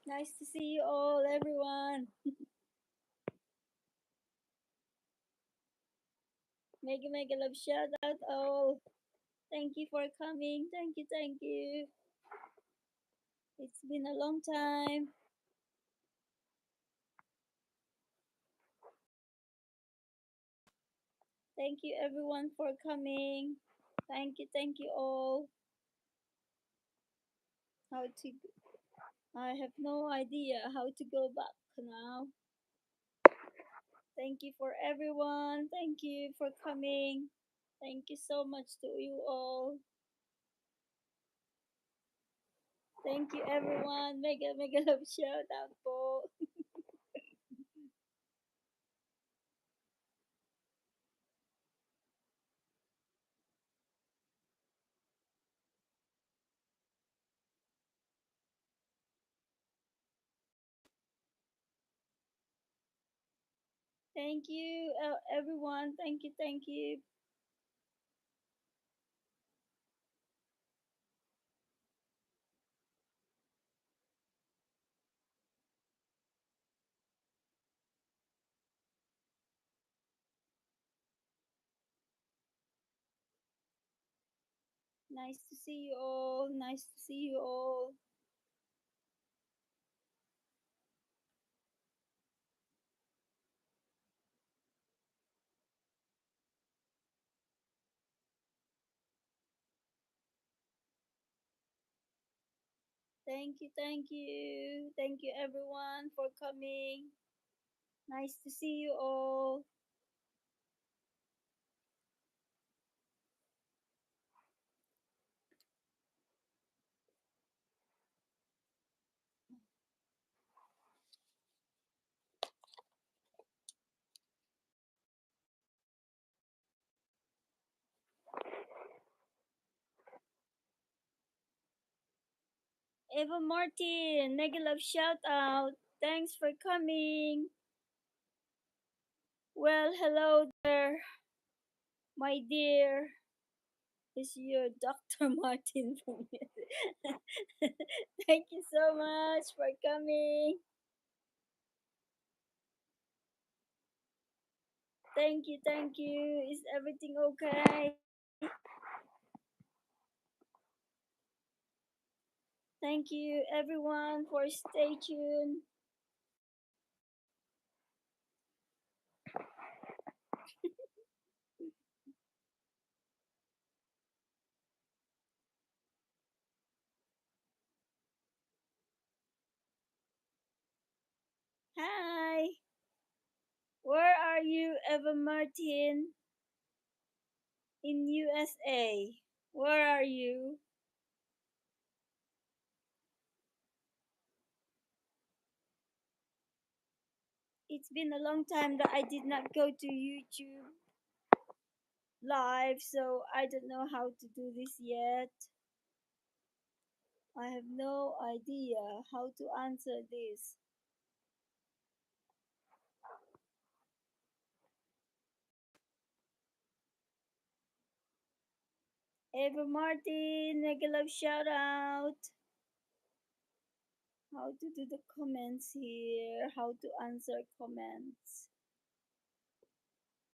Nice to see you all, everyone. Mega mega love shout out all. Thank you for coming. Thank you, thank you. It's been a long time. Thank you everyone for coming. Thank you all. How to I have no idea how to go back now. Thank you for everyone. Thank you for coming. Thank you so much to you all. Thank you everyone. Mega mega love shout out po. Thank you everyone. Thank you, thank you. Nice to see you all. Nice to see you all. Thank you, thank you. Thank you everyone for coming. Nice to see you all. Eva Martin, mega love shout out. Thanks for coming. Well, hello there, my dear. Is your Dr. Martin from Thank you so much for coming. Thank you, thank you. Is everything okay? Thank you everyone for stay tuned. Hi. Where are you, Eva Martin? In USA. Where are you? It's been a long time that I did not go to YouTube live, so I don't know how to do this yet. I have no idea how to answer this. Eva Martin, mega love shout out. How to do the comments here, how to answer comments.